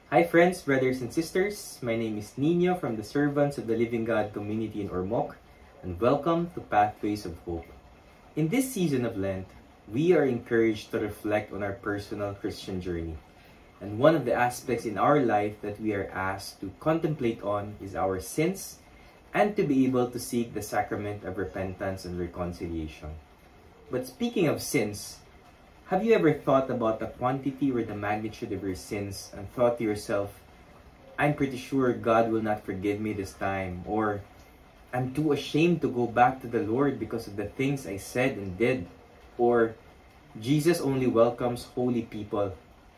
Hi friends, brothers and sisters. My name is Nino from the Servants of the Living God community in Ormoc, and welcome to Pathways of Hope. In this season of Lent, we are encouraged to reflect on our personal Christian journey. And one of the aspects in our life that we are asked to contemplate on is our sins and to be able to seek the sacrament of repentance and reconciliation. But speaking of sins, have you ever thought about the quantity or the magnitude of your sins and thought to yourself, I'm pretty sure God will not forgive me this time, or I'm too ashamed to go back to the Lord because of the things I said and did, or Jesus only welcomes holy people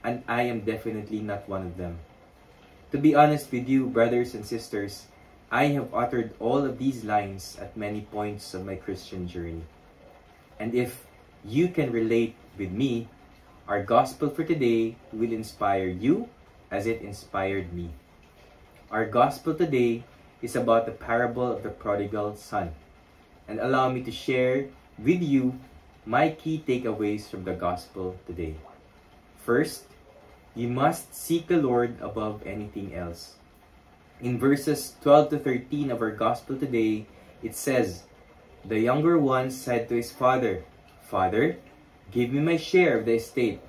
and I am definitely not one of them? To be honest with you, brothers and sisters, I have uttered all of these lines at many points of my Christian journey. And if you can relate with me, our gospel for today will inspire you as it inspired me. Our gospel today is about the parable of the prodigal son. And allow me to share with you my key takeaways from the gospel today. First, you must seek the Lord above anything else. In verses 12 to 13 of our gospel today, it says, "The younger one said to his father, 'Father, give me my share of the estate.'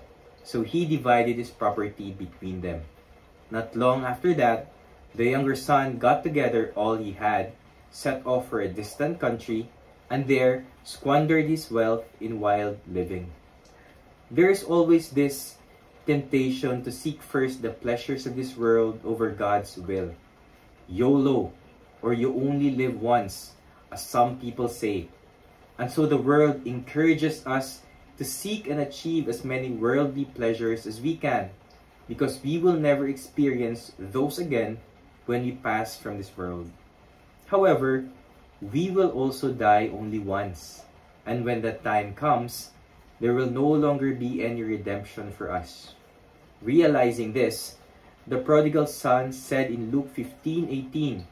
So he divided his property between them. Not long after that, the younger son got together all he had, set off for a distant country, and there squandered his wealth in wild living." There is always this temptation to seek first the pleasures of this world over God's will. YOLO, or you only live once, as some people say. And so the world encourages us to seek and achieve as many worldly pleasures as we can, because we will never experience those again when we pass from this world. However, we will also die only once, and when that time comes, there will no longer be any redemption for us. Realizing this, the prodigal son said in Luke 15:18,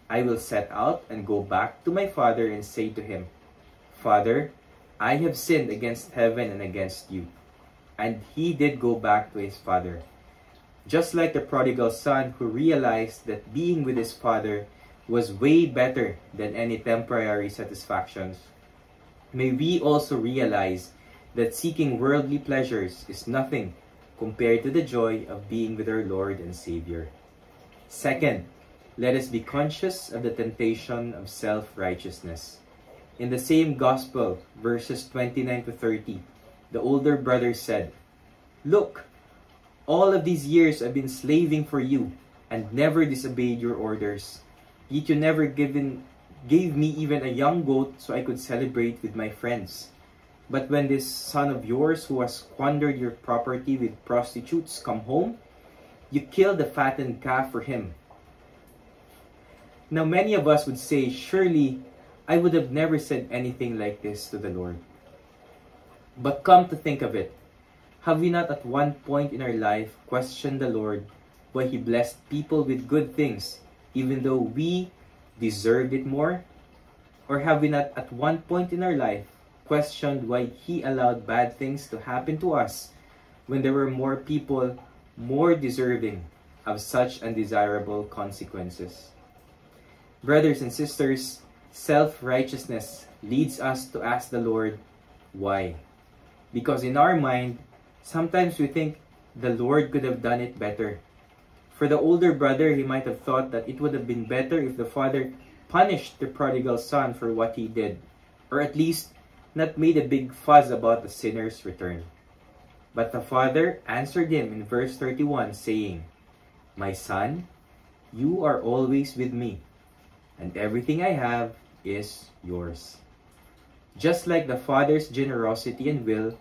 "I will set out and go back to my father and say to him, 'Father, I have sinned against heaven and against you.' And he did go back to his father." Just like the prodigal son who realized that being with his father was way better than any temporary satisfactions, may we also realize that seeking worldly pleasures is nothing compared to the joy of being with our Lord and Savior. Second, let us be conscious of the temptation of self-righteousness. In the same gospel, verses 29 to 30, the older brother said, "Look, all of these years I've been slaving for you and never disobeyed your orders. Yet you never gave me even a young goat so I could celebrate with my friends. But when this son of yours who has squandered your property with prostitutes come home, you killed the fattened calf for him." Now many of us would say, surely I would have never said anything like this to the Lord. But come to think of it, have we not at one point in our life questioned the Lord why He blessed people with good things, even though we deserved it more? Or have we not at one point in our life questioned why He allowed bad things to happen to us when there were more people more deserving of such undesirable consequences? Brothers and sisters, self-righteousness leads us to ask the Lord, why? Because in our mind, sometimes we think the Lord could have done it better. For the older brother, he might have thought that it would have been better if the father punished the prodigal son for what he did, or at least not made a big fuss about the sinner's return. But the father answered him in verse 31, saying, "My son, you are always with me, and everything I have is yours." Just like the Father's generosity and will,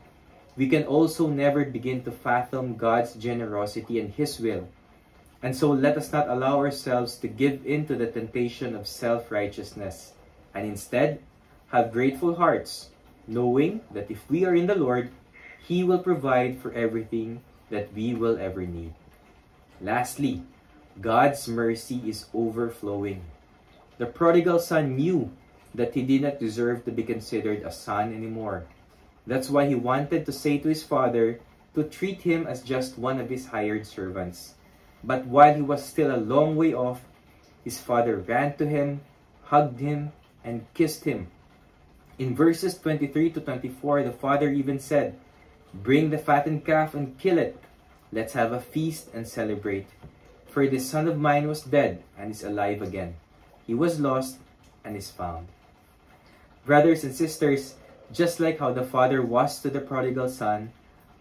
we can also never begin to fathom God's generosity and His will. And so let us not allow ourselves to give in to the temptation of self-righteousness, and instead have grateful hearts, knowing that if we are in the Lord, He will provide for everything that we will ever need. Lastly, God's mercy is overflowing. The prodigal son knew that he did not deserve to be considered a son anymore. That's why he wanted to say to his father to treat him as just one of his hired servants. But while he was still a long way off, his father ran to him, hugged him, and kissed him. In verses 23 to 24, the father even said, "Bring the fattened calf and kill it. Let's have a feast and celebrate. For this son of mine was dead and is alive again. He was lost and is found." Brothers and sisters, just like how the father was to the prodigal son,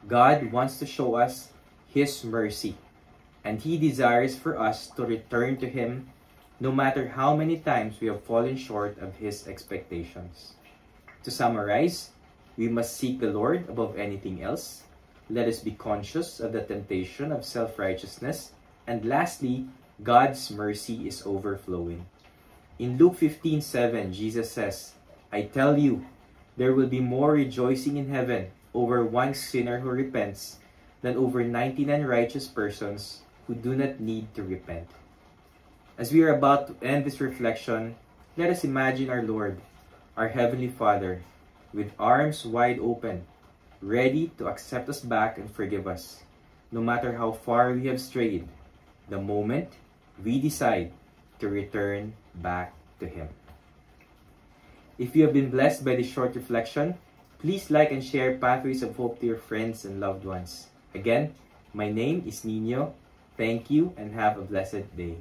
God wants to show us His mercy. And He desires for us to return to Him no matter how many times we have fallen short of His expectations. To summarize, we must seek the Lord above anything else. Let us be conscious of the temptation of self-righteousness. And lastly, God's mercy is overflowing. In Luke 15:7, Jesus says, "I tell you, there will be more rejoicing in heaven over one sinner who repents than over 99 righteous persons who do not need to repent." As we are about to end this reflection, let us imagine our Lord, our Heavenly Father, with arms wide open, ready to accept us back and forgive us, no matter how far we have strayed, the moment we decide to return back to Him. If you have been blessed by this short reflection, please like and share Pathways of Hope to your friends and loved ones. Again, my name is Nino. Thank you and have a blessed day.